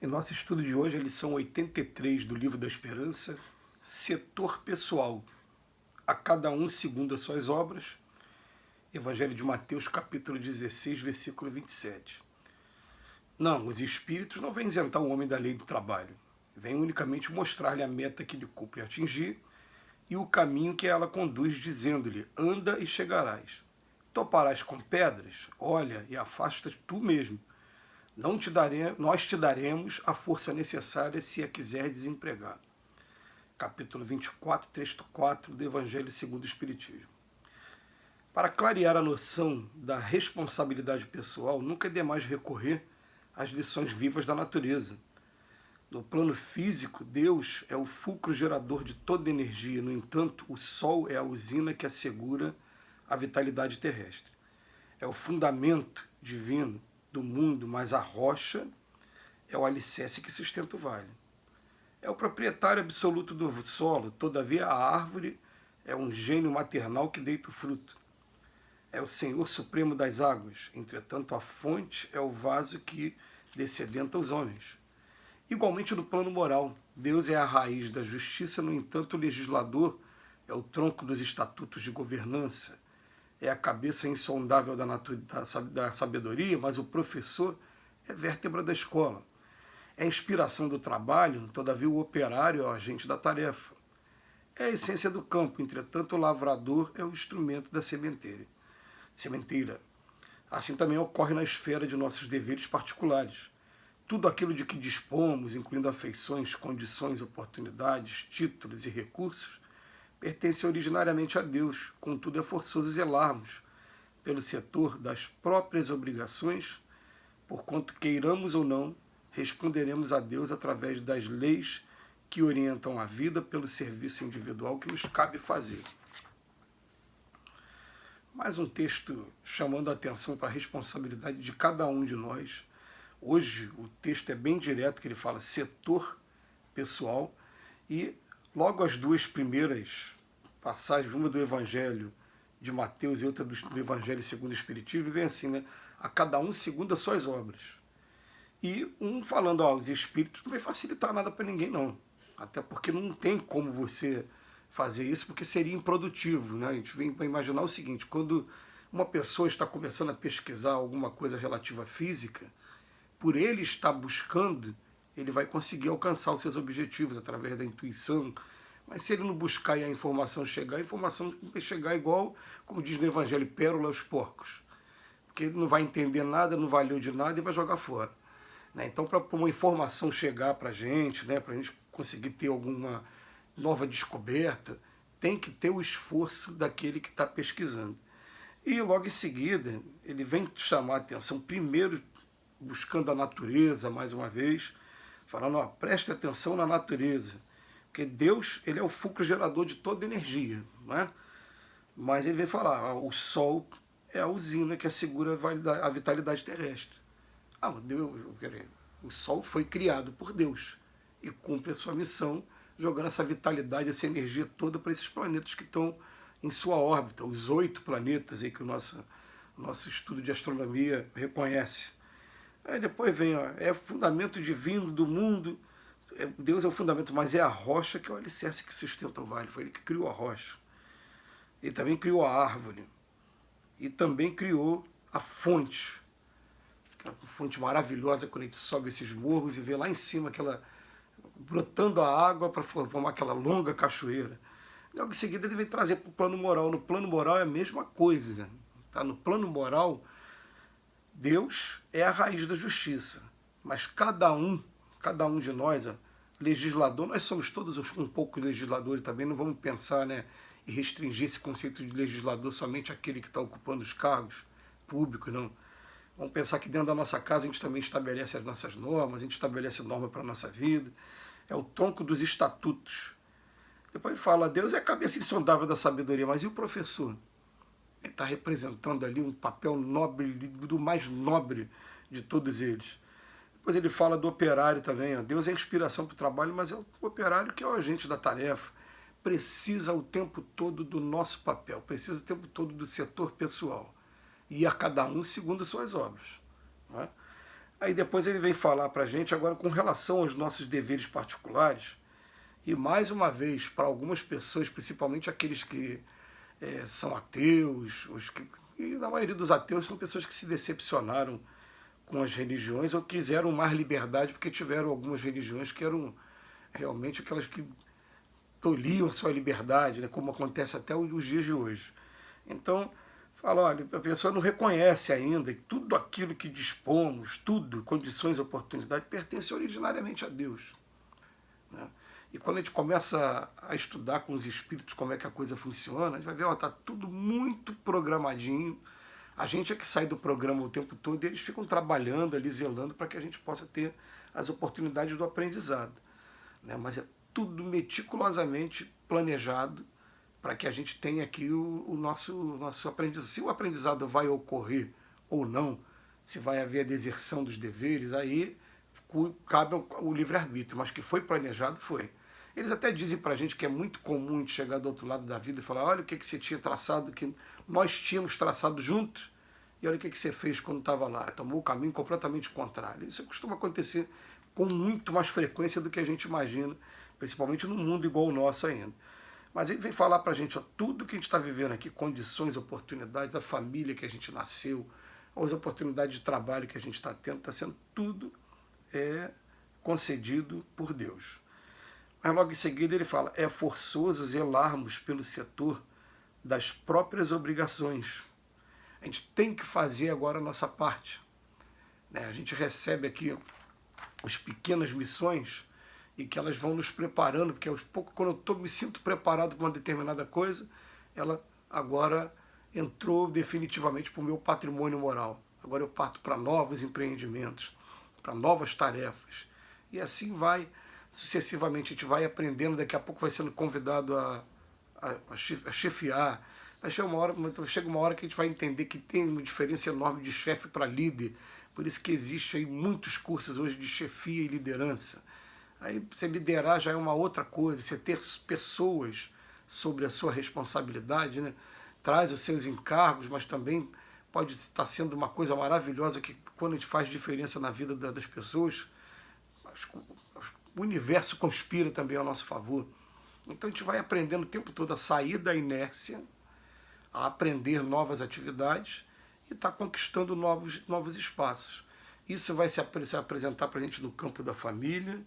Em nosso estudo de hoje, a lição 83 do Livro da Esperança, setor pessoal, a cada um segundo as suas obras, Evangelho de Mateus, capítulo 16, versículo 27. Não, os espíritos não vêm isentar o homem da lei do trabalho, vêm unicamente mostrar-lhe a meta que lhe cumpre atingir e o caminho que ela conduz, dizendo-lhe, anda e chegarás. Toparás com pedras? Olha e afasta tu mesmo. Nós te daremos a força necessária se a quiserdes empregar. Capítulo 24, texto 4 do Evangelho segundo o Espiritismo. Para clarear a noção da responsabilidade pessoal, nunca é demais recorrer às lições vivas da natureza. No plano físico, Deus é o fulcro gerador de toda energia, no entanto, o Sol é a usina que assegura a vitalidade terrestre. É o fundamento divino do mundo, mas a rocha é o alicerce que sustenta o vale. É o proprietário absoluto do solo, todavia a árvore é um gênio maternal que deita o fruto. É o Senhor Supremo das águas, entretanto a fonte é o vaso que descedenta os homens. Igualmente no plano moral, Deus é a raiz da justiça, no entanto o legislador é o tronco dos estatutos de governança, é a cabeça insondável da sabedoria, mas o professor é vértebra da escola. É a inspiração do trabalho, todavia o operário é o agente da tarefa. É a essência do campo, entretanto o lavrador é o instrumento da sementeira. Assim também ocorre na esfera de nossos deveres particulares. Tudo aquilo de que dispomos, incluindo afeições, condições, oportunidades, títulos e recursos, pertence originariamente a Deus, contudo é forçoso zelarmos pelo setor das próprias obrigações, porquanto queiramos ou não, responderemos a Deus através das leis que orientam a vida pelo serviço individual que nos cabe fazer. Mais um texto chamando a atenção para a responsabilidade de cada um de nós. Hoje o texto é bem direto, que ele fala setor pessoal, e logo as duas primeiras passagens, uma do Evangelho de Mateus e outra do Evangelho segundo o Espiritismo, vem assim, né? A cada um segundo as suas obras. E um falando, os espíritos não vai facilitar nada para ninguém, não. Até porque não tem como você fazer isso, porque seria improdutivo, né? A gente vem para imaginar o seguinte, quando uma pessoa está começando a pesquisar alguma coisa relativa à física, por ele estar buscando, ele vai conseguir alcançar os seus objetivos através da intuição. Mas se ele não buscar e a informação vai chegar igual, como diz no Evangelho, pérola aos porcos. Porque ele não vai entender nada, não valeu de nada e vai jogar fora. Então, para uma informação chegar para a gente, para a gente conseguir ter alguma nova descoberta, tem que ter o esforço daquele que está pesquisando. E logo em seguida, ele vem chamar a atenção, primeiro buscando a natureza, mais uma vez, falando, preste atenção na natureza, porque Deus, ele é o fulcro gerador de toda energia, não é? Mas ele vem falar, o Sol é a usina que assegura a vitalidade terrestre. O Sol foi criado por Deus e cumpre a sua missão, jogando essa vitalidade, essa energia toda para esses planetas que estão em sua órbita, os 8 planetas aí que o nosso estudo de astronomia reconhece. Aí depois vem, é o fundamento divino do mundo, Deus é o fundamento, mas é a rocha que é o alicerce que sustenta o vale, foi ele que criou a rocha. Ele também criou a árvore, e também criou a fonte, aquela fonte maravilhosa quando a gente sobe esses morros e vê lá em cima aquela brotando a água para formar aquela longa cachoeira. Logo em seguida ele vem trazer para o plano moral. No plano moral é a mesma coisa. Tá? No plano moral, Deus é a raiz da justiça. Mas cada um de nós, legislador, nós somos todos um pouco legisladores também, não vamos pensar, e restringir esse conceito de legislador somente àquele que está ocupando os cargos públicos, não. Vamos pensar que dentro da nossa casa a gente também estabelece as nossas normas, a gente estabelece norma para a nossa vida, é o tronco dos estatutos. Depois ele fala, Deus é a cabeça insondável da sabedoria, mas e o professor? Ele está representando ali um papel nobre, do mais nobre de todos eles. Depois ele fala do operário também, Deus é a inspiração para o trabalho, mas é o operário que é o agente da tarefa, precisa o tempo todo do nosso papel, precisa o tempo todo do setor pessoal, e a cada um segundo as suas obras. Não é? Aí depois ele vem falar para a gente agora com relação aos nossos deveres particulares, e mais uma vez, para algumas pessoas, principalmente aqueles que são ateus, e na maioria dos ateus são pessoas que se decepcionaram com as religiões ou quiseram mais liberdade porque tiveram algumas religiões que eram realmente aquelas que tolhiam a sua liberdade, né, como acontece até os dias de hoje. Então, fala, olha, a pessoa não reconhece ainda que tudo aquilo que dispomos, tudo, condições, oportunidades, pertence originariamente a Deus, né? E quando a gente começa a estudar com os espíritos como é que a coisa funciona, a gente vai ver, está tudo muito programadinho. A gente é que sai do programa o tempo todo e eles ficam trabalhando ali, zelando para que a gente possa ter as oportunidades do aprendizado, né? Mas é tudo meticulosamente planejado para que a gente tenha aqui o nosso aprendizado. Se o aprendizado vai ocorrer ou não, se vai haver a deserção dos deveres, aí cabe o livre-arbítrio, mas que foi planejado, foi. Eles até dizem para a gente que é muito comum a gente chegar do outro lado da vida e falar, olha o que você tinha traçado, que nós tínhamos traçado juntos, e olha o que você fez quando estava lá. Tomou o caminho completamente contrário. Isso costuma acontecer com muito mais frequência do que a gente imagina, principalmente num mundo igual o nosso ainda. Mas ele vem falar para a gente, ó, tudo que a gente está vivendo aqui, condições, oportunidades, da família que a gente nasceu, as oportunidades de trabalho que a gente está tendo, está sendo tudo concedido por Deus. Mas logo em seguida ele fala, é forçoso zelarmos pelo setor das próprias obrigações. A gente tem que fazer agora a nossa parte, né? A gente recebe aqui as pequenas missões e que elas vão nos preparando, porque aos poucos, quando eu me sinto preparado para uma determinada coisa, ela agora entrou definitivamente para o meu patrimônio moral. Agora eu parto para novos empreendimentos, para novas tarefas. E assim vai, sucessivamente, a gente vai aprendendo, daqui a pouco vai sendo convidado a chefiar. Chega uma hora que a gente vai entender que tem uma diferença enorme de chefe para líder. Por isso que existe aí muitos cursos hoje de chefia e liderança. Aí você liderar já é uma outra coisa, você ter pessoas sobre a sua responsabilidade, né? Traz os seus encargos, mas também pode estar sendo uma coisa maravilhosa que quando a gente faz diferença na vida das pessoas, o universo conspira também ao nosso favor. Então a gente vai aprendendo o tempo todo a sair da inércia, a aprender novas atividades e está conquistando novos espaços. Isso vai se apresentar para a gente no campo da família,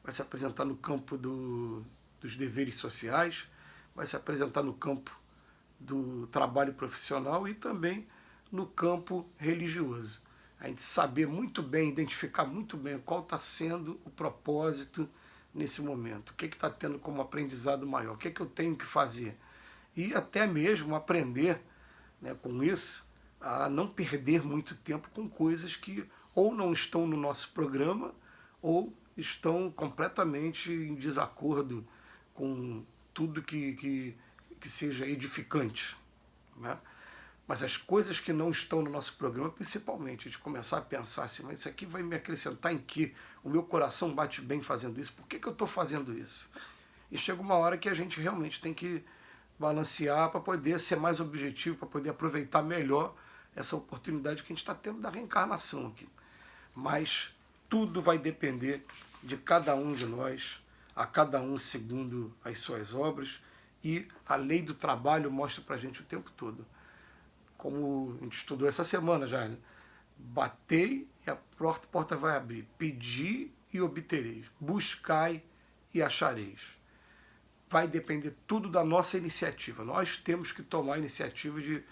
vai se apresentar no campo dos deveres sociais, vai se apresentar no campo do trabalho profissional e também no campo religioso. A gente saber muito bem, identificar muito bem qual está sendo o propósito nesse momento, o que está tendo como aprendizado maior, o que eu tenho que fazer. E até mesmo aprender, né, com isso, a não perder muito tempo com coisas que ou não estão no nosso programa ou estão completamente em desacordo com tudo que seja edificante, né? Mas as coisas que não estão no nosso programa, principalmente, a gente começar a pensar assim, mas isso aqui vai me acrescentar em quê? O meu coração bate bem fazendo isso, por que eu estou fazendo isso? E chega uma hora que a gente realmente tem que balancear para poder ser mais objetivo, para poder aproveitar melhor essa oportunidade que a gente está tendo da reencarnação aqui. Mas tudo vai depender de cada um de nós, a cada um segundo as suas obras, e a lei do trabalho mostra para a gente o tempo todo. Como a gente estudou essa semana já, né? Batei e a porta vai abrir. Pedi e obtereis. Buscai e achareis. Vai depender tudo da nossa iniciativa. Nós temos que tomar a iniciativa de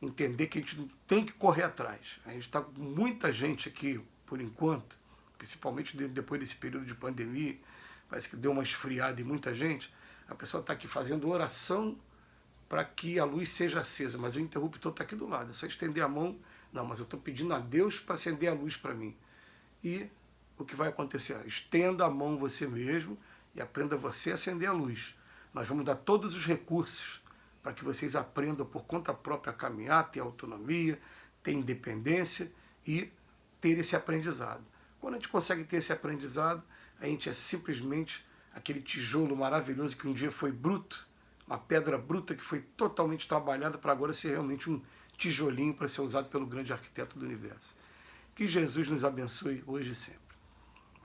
entender que a gente tem que correr atrás. A gente está com muita gente aqui, por enquanto, principalmente depois desse período de pandemia, parece que deu uma esfriada em muita gente. A pessoa está aqui fazendo oração para que a luz seja acesa, mas o interruptor está aqui do lado, é só estender a mão. Não, mas eu estou pedindo a Deus para acender a luz para mim. E o que vai acontecer? Estenda a mão você mesmo e aprenda você a acender a luz. Nós vamos dar todos os recursos para que vocês aprendam por conta própria a caminhar, ter autonomia, ter independência e ter esse aprendizado. Quando a gente consegue ter esse aprendizado, a gente é simplesmente aquele tijolo maravilhoso que um dia foi bruto, uma pedra bruta que foi totalmente trabalhada para agora ser realmente um tijolinho para ser usado pelo grande arquiteto do universo. Que Jesus nos abençoe hoje e sempre.